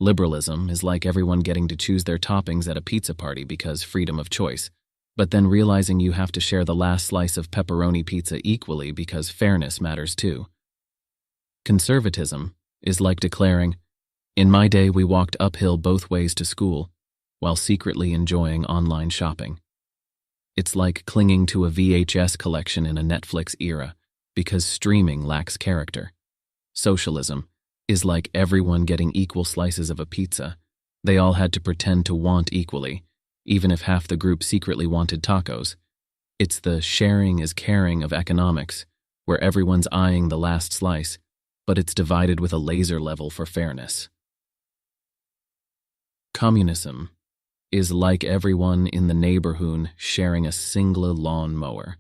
Liberalism is like everyone getting to choose their toppings at a pizza party because freedom of choice, but then realizing you have to share the last slice of pepperoni pizza equally because fairness matters too. Conservatism is like declaring, "In my day we walked uphill both ways to school," while secretly enjoying online shopping. It's like clinging to a VHS collection in a Netflix era because streaming lacks character. Socialism is like everyone getting equal slices of a pizza. They all had to pretend to want equally, even if half the group secretly wanted tacos. It's the sharing is caring of economics, where everyone's eyeing the last slice, but it's divided with a laser level for fairness. Communism is like everyone in the neighborhood sharing a single lawn mower.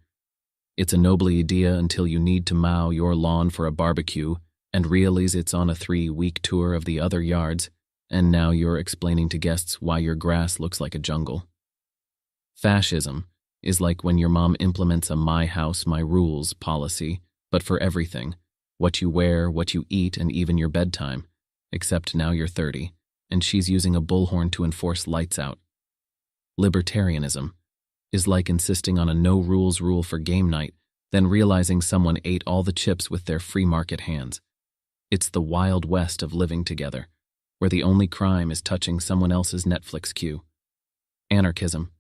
It's a noble idea until you need to mow your lawn for a barbecue and realize it's on a 3-week tour of the other yards, and now you're explaining to guests why your grass looks like a jungle. Fascism is like when your mom implements a "my house, my rules" policy, but for everything, what you wear, what you eat, and even your bedtime, except now you're 30, and she's using a bullhorn to enforce lights out. Libertarianism is like insisting on a no-rules rule for game night, then realizing someone ate all the chips with their free market hands. It's the Wild West of living together, where the only crime is touching someone else's Netflix queue. Anarchism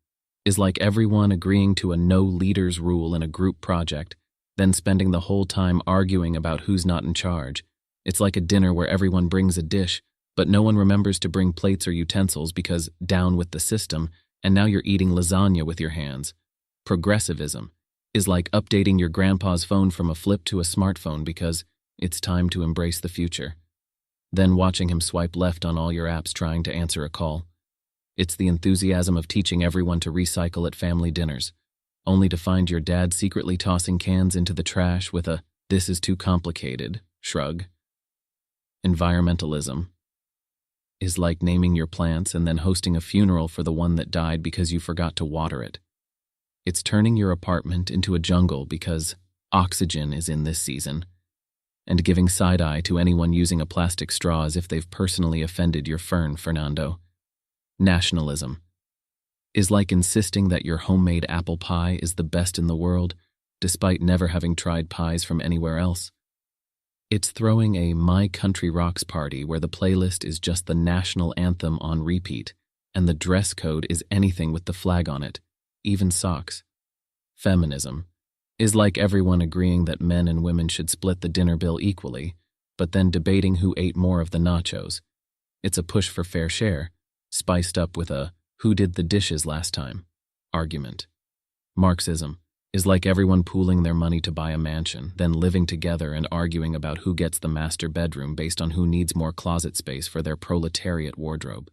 is like everyone agreeing to a no-leaders rule in a group project, then spending the whole time arguing about who's not in charge. It's like a dinner where everyone brings a dish, but no one remembers to bring plates or utensils because down with the system, and now you're eating lasagna with your hands. Progressivism is like updating your grandpa's phone from a flip to a smartphone because it's time to embrace the future. Then watching him swipe left on all your apps trying to answer a call. It's the enthusiasm of teaching everyone to recycle at family dinners, only to find your dad secretly tossing cans into the trash with a "this is too complicated" shrug. Environmentalism is like naming your plants and then hosting a funeral for the one that died because you forgot to water it. It's turning your apartment into a jungle because oxygen is in this season, and giving side-eye to anyone using a plastic straw as if they've personally offended your fern, Fernando. Nationalism is like insisting that your homemade apple pie is the best in the world, despite never having tried pies from anywhere else. It's throwing a My Country Rocks party where the playlist is just the national anthem on repeat, and the dress code is anything with the flag on it, even socks. Feminism is like everyone agreeing that men and women should split the dinner bill equally, but then debating who ate more of the nachos. It's a push for fair share, spiced up with a "who did the dishes last time" argument. Marxism is like everyone pooling their money to buy a mansion, then living together and arguing about who gets the master bedroom based on who needs more closet space for their proletariat wardrobe.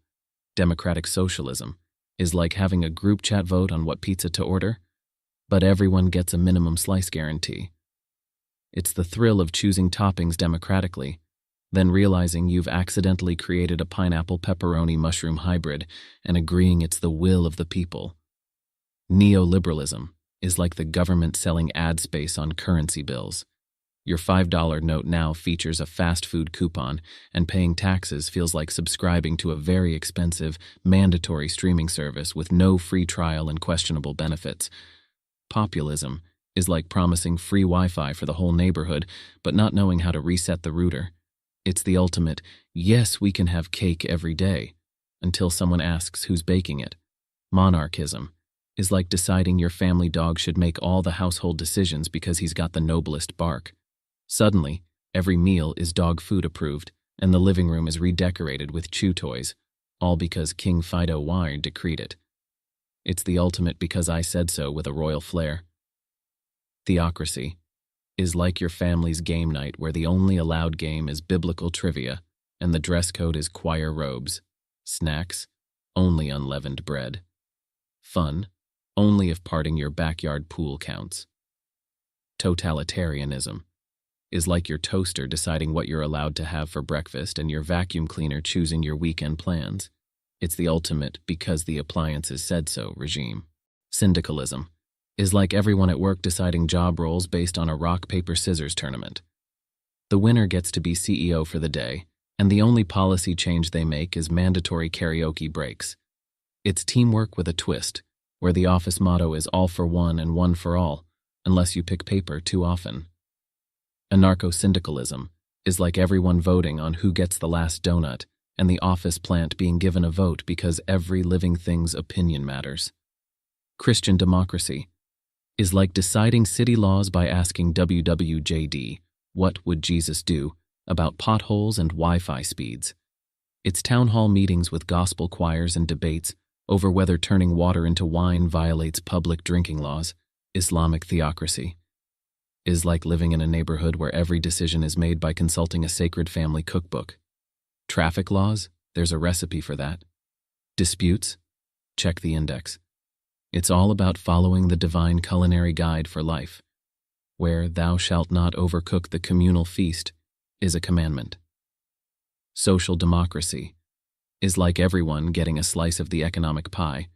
Democratic socialism is like having a group chat vote on what pizza to order, but everyone gets a minimum slice guarantee. It's the thrill of choosing toppings democratically, then realizing you've accidentally created a pineapple pepperoni mushroom hybrid and agreeing it's the will of the people. Neoliberalism is like the government selling ad space on currency bills. Your $5 note now features a fast food coupon, and paying taxes feels like subscribing to a very expensive, mandatory streaming service with no free trial and questionable benefits. Populism is like promising free Wi-Fi for the whole neighborhood, but not knowing how to reset the router. It's the ultimate, "yes, we can have cake every day," until someone asks who's baking it. Monarchism is like deciding your family dog should make all the household decisions because he's got the noblest bark. Suddenly, every meal is dog food approved, and the living room is redecorated with chew toys, all because King Fido Wire decreed it. It's the ultimate "because I said so" with a royal flair. Theocracy is like your family's game night where the only allowed game is biblical trivia, and the dress code is choir robes. Snacks, only unleavened bread. Fun, only if parting your backyard pool counts. Totalitarianism is like your toaster deciding what you're allowed to have for breakfast and your vacuum cleaner choosing your weekend plans. It's the ultimate "because the appliances said so" regime. Syndicalism is like everyone at work deciding job roles based on a rock, paper, scissors tournament. The winner gets to be CEO for the day, and the only policy change they make is mandatory karaoke breaks. It's teamwork with a twist, where the office motto is all for one and one for all, unless you pick paper too often. Anarcho-syndicalism is like everyone voting on who gets the last donut, and the office plant being given a vote because every living thing's opinion matters. Christian democracy is like deciding city laws by asking WWJD, what would Jesus do, about potholes and Wi-Fi speeds. It's town hall meetings with gospel choirs and debates over whether turning water into wine violates public drinking laws. Islamic theocracy is like living in a neighborhood where every decision is made by consulting a sacred family cookbook. Traffic laws, there's a recipe for that. Disputes, check the index. It's all about following the divine culinary guide for life, where thou shalt not overcook the communal feast is a commandment. Social democracy is like everyone getting a slice of the economic pie,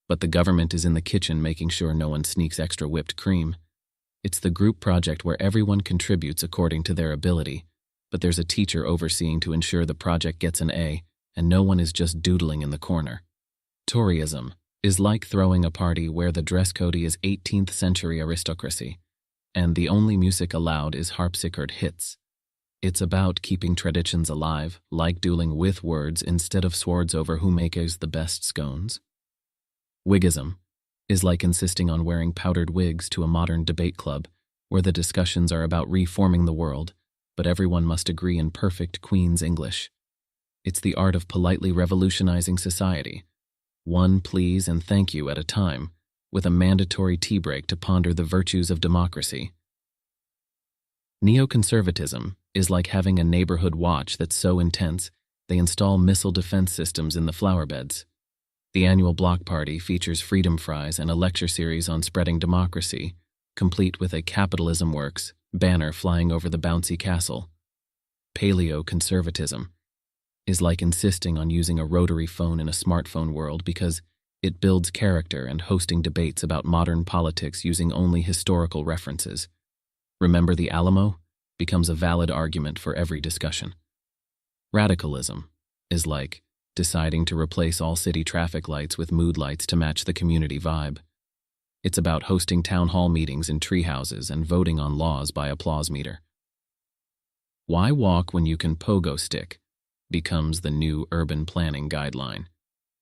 but the government is in the kitchen making sure no one sneaks extra whipped cream. It's the group project where everyone contributes according to their ability, but there's a teacher overseeing to ensure the project gets an A and no one is just doodling in the corner. Toryism is like throwing a party where the dress code is 18th century aristocracy, and the only music allowed is harpsichord hits. It's about keeping traditions alive, like dueling with words instead of swords over who makes the best scones. Whiggism is like insisting on wearing powdered wigs to a modern debate club, where the discussions are about reforming the world, but everyone must agree in perfect Queen's English. It's the art of politely revolutionizing society, one please and thank you at a time, with a mandatory tea break to ponder the virtues of democracy. Neoconservatism is like having a neighborhood watch that's so intense they install missile defense systems in the flower beds. The annual block party features freedom fries and a lecture series on spreading democracy, complete with a Capitalism Works banner flying over the bouncy castle. Paleoconservatism is like insisting on using a rotary phone in a smartphone world because it builds character and hosting debates about modern politics using only historical references. Remember the Alamo becomes a valid argument for every discussion. Radicalism is like deciding to replace all city traffic lights with mood lights to match the community vibe. It's about hosting town hall meetings in tree houses and voting on laws by applause meter. Why walk when you can pogo stick becomes the new urban planning guideline.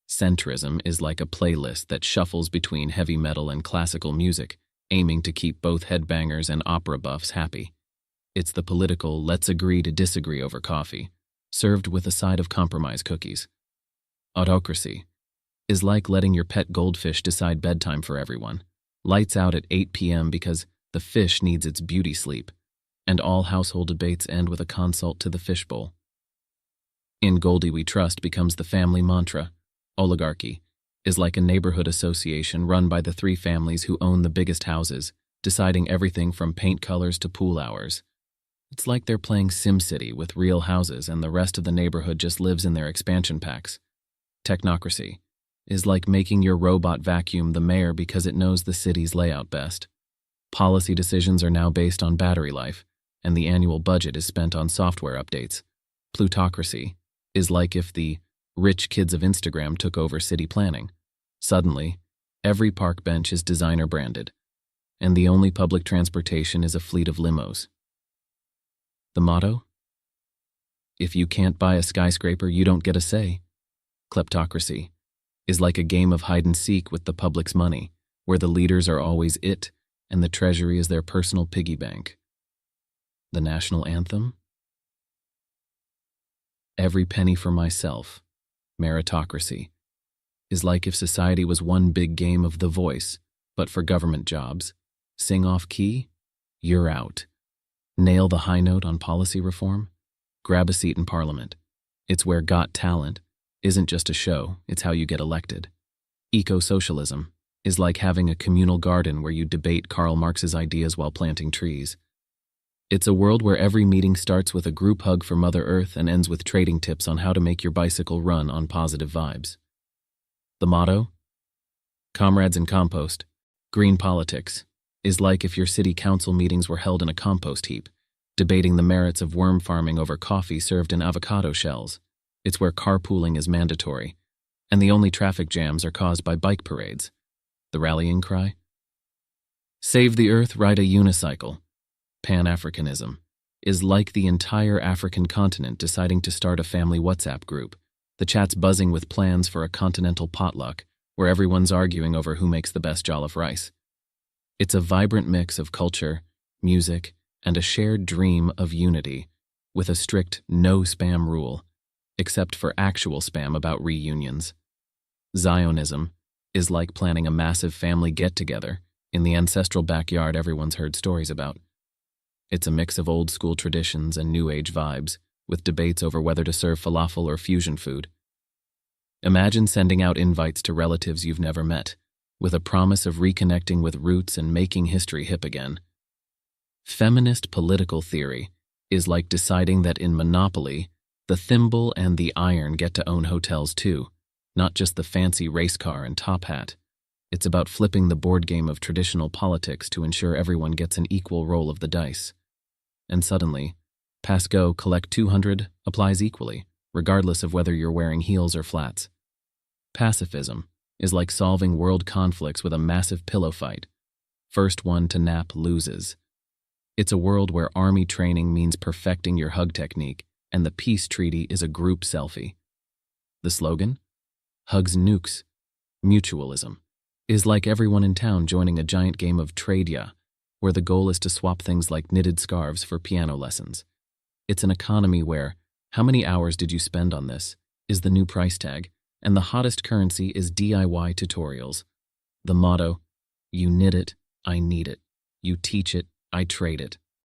Centrism is like a playlist that shuffles between heavy metal and classical music, aiming to keep both headbangers and opera buffs happy. It's the political let's agree to disagree over coffee, served with a side of compromise cookies. Autocracy is like letting your pet goldfish decide bedtime for everyone. Lights out at 8 p.m. because the fish needs its beauty sleep, and all household debates end with a consult to the fishbowl. In Goldie We Trust becomes the family mantra. Oligarchy is like a neighborhood association run by the three families who own the biggest houses, deciding everything from paint colors to pool hours. It's like they're playing SimCity with real houses and the rest of the neighborhood just lives in their expansion packs. Technocracy is like making your robot vacuum the mayor because it knows the city's layout best. Policy decisions are now based on battery life, and the annual budget is spent on software updates. Plutocracy is like if the rich kids of Instagram took over city planning. Suddenly, every park bench is designer branded, and the only public transportation is a fleet of limos. The motto? If you can't buy a skyscraper, you don't get a say. Kleptocracy is like a game of hide-and-seek with the public's money, where the leaders are always it and the treasury is their personal piggy bank. The national anthem? Every penny for myself, meritocracy, is like if society was one big game of The Voice, but for government jobs. Sing off key? You're out. Nail the high note on policy reform? Grab a seat in Parliament. It's where Got Talent isn't just a show, it's how you get elected. Eco-socialism is like having a communal garden where you debate Karl Marx's ideas while planting trees. It's a world where every meeting starts with a group hug for Mother Earth and ends with trading tips on how to make your bicycle run on positive vibes. The motto? Comrades in compost, green politics, is like if your city council meetings were held in a compost heap, debating the merits of worm farming over coffee served in avocado shells. It's where carpooling is mandatory, and the only traffic jams are caused by bike parades. The rallying cry? Save the Earth, ride a unicycle. Pan-Africanism is like the entire African continent deciding to start a family WhatsApp group. The chat's buzzing with plans for a continental potluck, where everyone's arguing over who makes the best jollof rice. It's a vibrant mix of culture, music, and a shared dream of unity, with a strict no spam rule, except for actual spam about reunions. Zionism is like planning a massive family get-together in the ancestral backyard everyone's heard stories about. It's a mix of old-school traditions and new-age vibes, with debates over whether to serve falafel or fusion food. Imagine sending out invites to relatives you've never met, with a promise of reconnecting with roots and making history hip again. Feminist political theory is like deciding that in Monopoly, the thimble and the iron get to own hotels too, not just the fancy race car and top hat. It's about flipping the board game of traditional politics to ensure everyone gets an equal roll of the dice. And suddenly, pass go, collect 200 applies equally, regardless of whether you're wearing heels or flats. Pacifism is like solving world conflicts with a massive pillow fight. First one to nap loses. It's a world where army training means perfecting your hug technique, and the peace treaty is a group selfie. The slogan? Hugs nukes. Mutualism is like everyone in town joining a giant game of Tradia, where the goal is to swap things like knitted scarves for piano lessons. It's an economy where, how many hours did you spend on this, is the new price tag, and the hottest currency is DIY tutorials. The motto, you knit it, I need it. You teach it, I trade it.